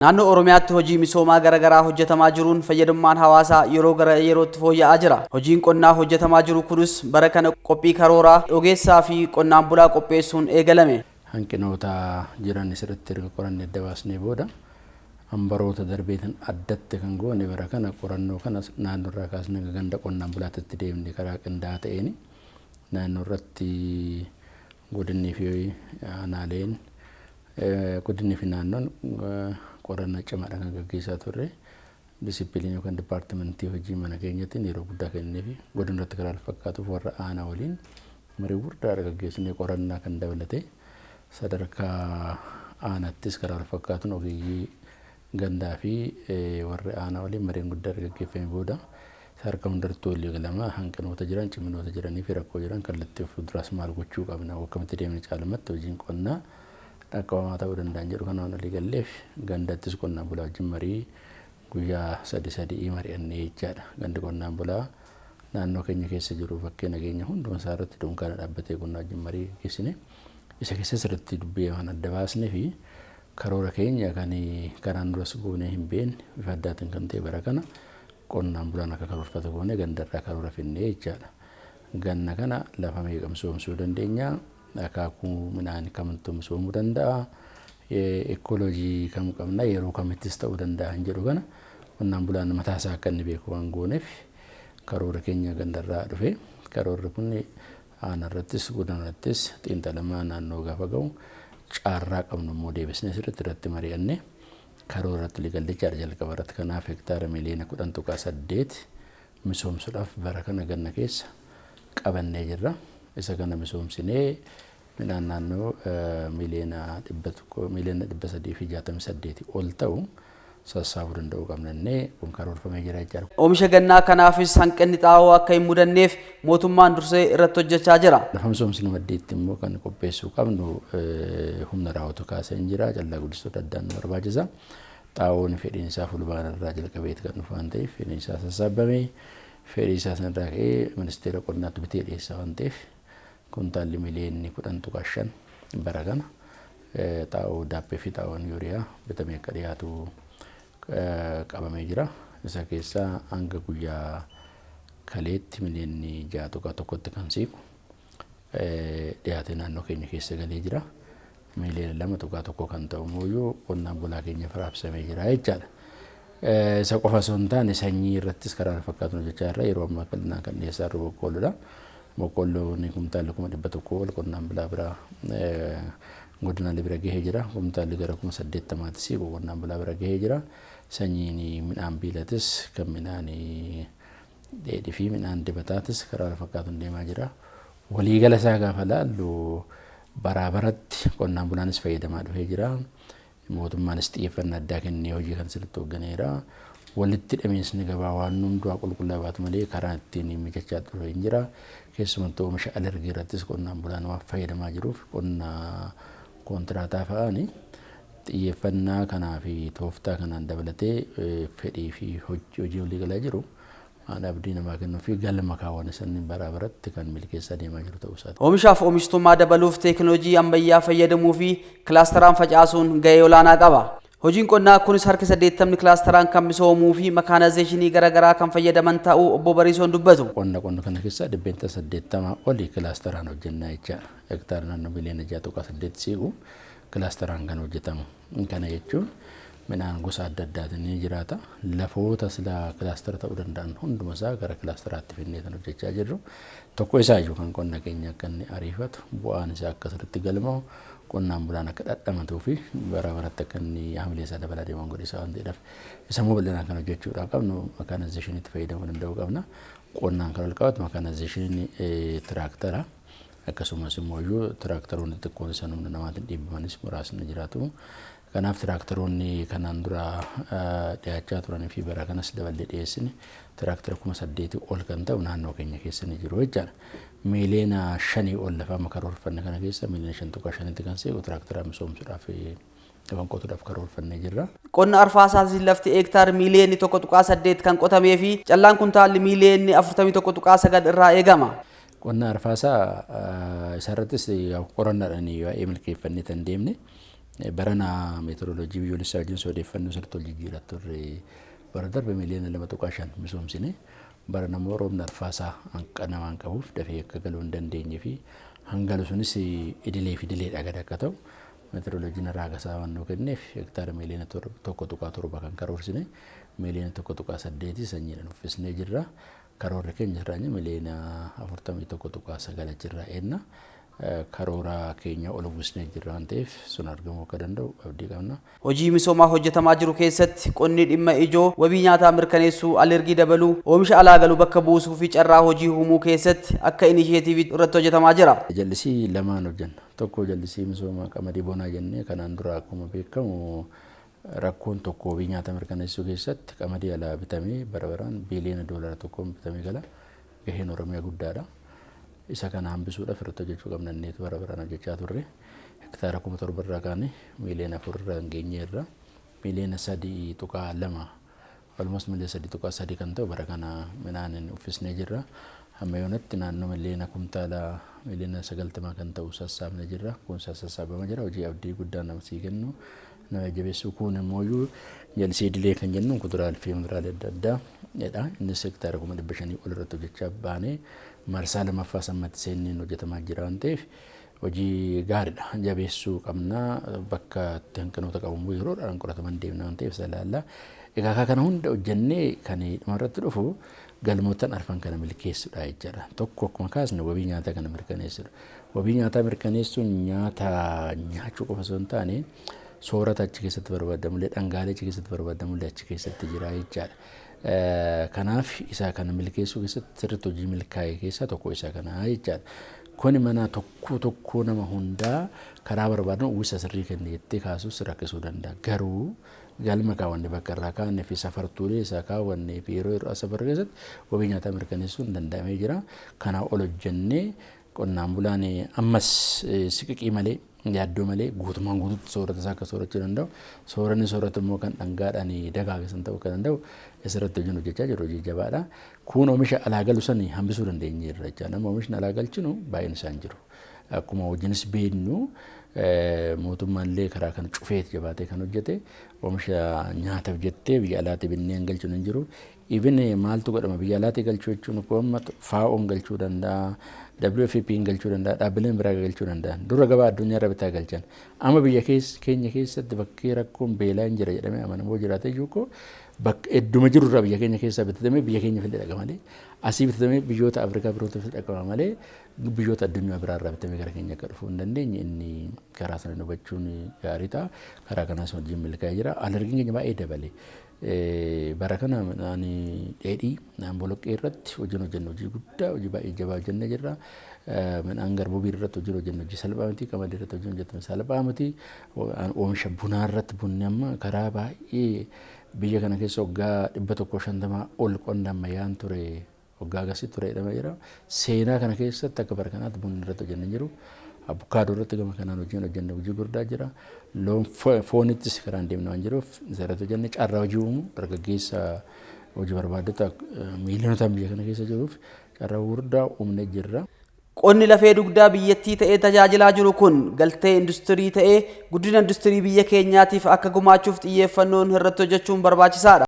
Naannoo Oromiyaatti hojii misoomaa garaagaraa hojjetamaa jiruun fayyadamummaan hawaasaa yeroo gara yerootti fooyya'aa jira. Hojiin qonnaa hojjetamaa jiru kunis bara kana qophii karooraa ogeessaa fi qonnaan bulaa qopheessuun eegalame. Hanqinoota jiran irratti erga qorannee adda baasnee booda hambaroota darbeetiin addatti kan goone bara kana qorannoo kana naannoo irraa kaasnee ganda qonnaan bulaatti deemnee karaa qindaa'aa ta'een naannoo irratti godinni fi aanaaleen godinni fi naannoon qorannaa cimaadhaan kan gaggeessaa turre disipiliinii yookaan dipaartimentii hojii mana keenyaatiin yeroo guddaa kennee fi godina irratti karaa fakkaatuuf warra aanaa waliin marii guddaa gaggeessinee qorannaa kan dabalate sadarkaa aanaattis karaa fakkaatuun ogeeyyii gandaa fi warra aanaa waliin mariin guddaa gaggeeffame booda sadarkaa hundarratti walii galama hanqinoota jiran ciminoota jiranii fi rakkoo jiran kallattii fuulduraas maal gochuu qabna akkamitti deemnee caalmatti hojiin qonnaa dhaqqabamaa ta'uu danda'an jedhu kanaan olii galleef gandattis qonnaan bulaa wajjin marii guyyaa sadii mari'annee jechaadha. Gandi qonnaan bulaa naannoo keenya keessa jiru bakkee nageenya hundumaa isaa irratti dunkaana dhaabbatee qonnaa wajjin marii gaggeessine isa keessa sirriitti dubbii waan adda baasnee fi karoora keenya kan karaan duras goonee hin beekne bifa addaatiin kan ta'e bara kana qonnaan bulaan akka karoorfatu goonee gandarraa karoora finnee jechaadha. Ganna kana lafa meeqa misoomsuu dandeenya? Akaakuu midhaan kamittuu misoomuu danda'a, ekolojii kam qabna yeroo kamittis ta'uu danda'a hin jedhu kana qonnaan bulaan mataa isaa akka inni beeku waan gooneef karoora keenya gandarraa dhufe karoorri kun aanarrattis godinarrattis xiinxalamaa naannoo gaafa ga'u caarraa qabnu immoo deebisnee irratti mari'annee karoora irratti ligallee jalqaba irratti kanaaf hektaara miliyoona 10.8 misoomsuudhaaf bara kana ganna keessa qabannee jirra. Isa kana misoomsinee midhaan naannoo miliyoona 368 ol ta'u sassaabuu danda'uu qabnannee kun karoorfamee jira jechuudha. Oomisha gannaa kanaafis hanqinni xaa'oo akka hin mudanneef mootummaan dursee irratti hojjechaa jira. Lafa misoomsina maddeetti immoo kan qopheessuu qabnu humna raawwatu kaasee jira callaa guddistoota addaan barbaachisa. Xaa'oon fedhiin isaa fulbaana irraa jalqabeeti kan dhufu waan ta'eef fedhiin isaa sassaabamee fedhii isaa sanarraa ka'ee ministeera qonnaatti bitee dhiyeessaa waan ta'eef kuntaalli miliyoonni 10.5 bara kana xaa'oo daabbee fi xaa'oon yuuriyaa bitamee akka dhiyaatu qabamee jira. Isa keessaa hanga guyyaa kaleetti miliyoonni 6.1tti kan siiqu dhiyaatee naannoo keenya keessa galee jira. Miliyoona 2.1 kan ta'u immoo qonnaan bulaa keenya faraabsamee jira jechaadha. Isa qofa osoo hin taane sanyii irrattis karaa fakkaatu hojjechaa irra yeroo ammaa bal'inaan kan dhiyeessaa jiru boqqoolloodha. Boqqolloon kumtaalli 100 ol qonnaan bulaa bira godinaalee bira gahee jira. Kumtaalli gara 80,000 siiqu qonnaan bulaa bira gahee jira. Sanyiin midhaan biilatis kan midhaan dheedhii fi midhaan dibataatis karaa fakkaatuun deemaa jira. Waliigala isaa gaafa laallu baraa baratti qonnaan bulaanis fayyadamaa dhufee jira. Mootummaanis xiyyeeffannaa addaa kennee hojii kan sirriitti hoogganeera. Walitti hidhamiinsi gabaa waan hundaa qulqullaa baatu malee karaa ittiin mijachaa dhufe hin jira. Keessumattuu oomisha alergii irrattis qonnaan bulaan waan fayyadamaa jiruuf qonna koontiraataa fa'aani xiyyeeffannaa kanaa fi tooftaa kanaan dabalatee fedhii fi hojii walii galaa jiru. Abdii namaa kennuu fi galma kaawwan isaanii baraa baratti kan milkeessaa deemaa jiru ta'uu isaati. Oomishaaf oomishtummaa dabaluuf teekinooloojii ammayyaa fayyadamuu fi kilaasteraan facaasuun gahee olaanaa qaba. Hojiin qonnaa kunis harka 80 kilaasteraan kan misoomuu fi makaanaayzeeshinii garaagaraa kan fayyadaman ta'uu obbo Bariisoon dubbatu. Qonna kana keessaa 80 oli kilaasteraan hojjennaa jechaadha. Hektaara naannoo miliyoona 6.8 siiqu kilaasteraan kan hojjetamu. Kana jechuun midhaan gosa adda addaatiin ni jiraata. Lafoota silaa kilaastera ta'uu danda'an hunduma isaa gara kilaasteraatti finnee kan hojjechaa jirru. Tokko isaa iyyuu kan qonna keenya akka inni ariifatu bu'aan isaa akka sirriitti galmaa'u qonnaan bulaan akka dhadhamatuu fi bara baratti akka inni hamilee isaa dabalaa deeman godhisaa waan ta'eedhaaf isa immoo bal'inaan kan hojjechuudhaaf qabnu makaanaayzeeshiniitti fayyadamuu danda'uu qabna. Qonnaan kan ol qabatu makaanaayzeeshinii tiraaktara akkasumas immoo tiraaktaroonni xixiqqoon isaan humna namaatiin dhiibbamanis muraasni jiraatu. Kanaaf tiraaktaroonni kanaan dura dhiyaachaa turanii fi bara kanas daballee dhiyeessine tiraaktara 8,000 ol kan ta'u naannoo keenya keessa ni jiru jechaadha. Miliyoona 5 ol lafa karoorfanne kana keessa miliyoona 5.5tti kan seequ tiraaktara misoomsuudhaaf waan qotuudhaaf karoorfannee jirra. Qonna arfaasaatiin lafti hektaar miliyoonni 1.8 kan qotamee fi callaan kuntaalli miliyoonni 41.9 irraa eegama. Qonna arfaasaa isarrattis qorannaadhaan milkeeffannee tan deemne barana meteoroloojii biyyoolessaa wajjin odeeffannoo sirriitti jijjiiraa turre bara darbe miliyoona 2.5 misoomsine bara namoo roobni arfaasaa hanqa namaan qabuuf dafee akka galuu hin dandeenye fi hangalu sunis idilee fi dileedhaa gad akka ta'u meteoroloojiin raagasaa waan nu kenneef hektaara miliyoona 1.7 kan karoorsine miliyoona 1.8 sanyiidhaan uffisnee jirra. Karoora keenya irraa miliyoona 41.9 jirra enna karoora keenya ol buusnee jirra waan ta'eef sun argamuu akka danda'u abdii qabna. Hojii misoomaa hojjetamaa jiru keessatti qonni dhimma ijoo wabii nyaataa mirkaneessuu, alergii dabaluu, oomisha alaa galuu bakka buusuu fi carraa hojii uumuu keessatti akka initiatiivii irratti hojjetamaa jira. Jallisii lamaan hojjenna. Tokko jallisii misoomaa qamadii bonaa jennee kanaan dura akkuma beekamu rakkoon tokko wabii nyaataa mirkaneessuu keessatti qamadii alaa bitamee barabaraan biliyoona doolaara tokkoon bitamee gala gaheen Oromiyaa guddaadha. Isa kana hambisuudhaaf irratti hojjechuu qabna inneetu barabaraan hojjechaa turre. Hektaara 7,000 irraa kaane miliyoona 4 irraa geenye irra miliyoona 3.2 almost miliyoona 3.3 kan ta'u bara kana midhaan uffisnee jirra. Amma yoonatti naannoo miliyoona kumtaala miliyoona 90 kan ta'u sassaabnee jirra. Kun sassaabama jira. Hojii abdii guddaa nama sii kennu nama jabeessuu kun immoo jallisii idilee kan jennu kuduraalee fi muduraalee adda addaa jedha. Innis hektaara 500 ol irratti hojjechaa baanee marsaa lamaffaa sammatti seenneen hojjetamaa jira waan ta'eef hojii gaariidha. Jabeessuu qabna bakka itti hanqinoota qabu yeroodhaan qorataman deemna waan ta'eef salaallaa. Egaa kana hunda hojjennee kan dhumarratti dhufu galmootaan arfan kana milkeessuudha jechuudha. Tokko akkuma kaasne wabii nyaataa kana mirkaneessuudha. Wabii nyaataa mirkaneessuun nyaata nyaachuu qofa osoo hin taane soorata achi keessatti barbaadamu dhangaalee achi keessatti barbaadamu achi keessatti jira jechuudha. Kanaaf isa kana milkeessuu keessatti sirriitti hojii milkaa'ee keessaa tokko isa kana jechuudha. Kuni mana tokko nama hundaa karaa barbaadamu uwwisa sirrii kennee jettee kaasuus rakkisuu danda'a. Garuu galma kaawwanne bakka irraa kaa'annee fi safartuulee isaa kaawwannee fi yeroo safar keessatti wabii nyaataa mirkaneessuun danda'amee jira. Kana ol hojjennee qonnaan bulaan ammas siqiqii malee yaaddoo malee guutumaan guutuutti soorata isaa akka soorachuu danda'u. Sooranni soorata immoo kan dhangaadhaan dagaagesan ta'uu akka danda'u asirratti hojiin hojjechaa jiru hojii jabaadha. Kun oomisha alaa galu sanii hambisuu dandeenyeerra jechuudha. Nama oomishni alaa galchinu baay'een isaan jiru. Akkuma hojiinis beeknu mootummaallee karaa kana cufeeti jabaatee kan hojjete oomisha nyaataaf jettee biyya alaatti binneen galchuun hin jiru. Even maaltu godhama biyya alaatti galchuu jechuun koomma FAO'n galchuu danda'a. WFP galchuu danda'a, dhaabbileen biraa galchuu danda'a. Dura gabaa addunyaa irra bitaa galchan. Amma biyya keenya keessatti bakkee rakkoon beelaa hin jira jedhamee amanamoo jiraatee jiru bakka hedduma jiru irraa biyya keenya keessaa bitamee biyya keenya fidee dhaqama malee asii bitamee biyyoota Afrikaa birootti fidee dhaqama malee biyyoota addunyaa biraa irraa bitamee gara keenya akka dhufuu hin dandeenye inni karaa sana hubachuun gaarii ta'a. Karaa kanaas hojiin milkaa'ee jira. Alergiin keenya baay'ee dabale. Bara kana dheedhii boloqqee irratti hojiin hojjennu hojii guddaa hojii baay'ee jabaa hojjennee jirra. Midhaan garbuu irratti hojiin hojjennu hojii salphaa miti. Qamadii irratti hojiin hojjennu salphaa miti. Oomisha bunaa irratti bunni amma karaa baay'ee biyya kana keessa waggaa 150 ol qonna ammayyaan ture waggaa agarsiisu ture jedhamee jira. Seenaa kana keessatti akka bara kanaatti bunni irratti hojjennee jiru. Abukaadoo irratti gama kanaan hojiin hojjenne hojii guddaa jira. Loon foonittis karaan deemna waan jiruuf isarratti hojjenne carraa hojii uumu dargaggeessa hojii barbaaddota miiliyoonotaan biyya kana keessa jiruuf carraa guddaa uumnee jirra. Qonni lafee dugdaa biyyattii ta'ee tajaajilaa jiru kun galtee industirii ta'ee guddina industirii biyya keenyaatiif akka gumaachuuf xiyyeeffannoon irratti hojjechuun barbaachisaadha.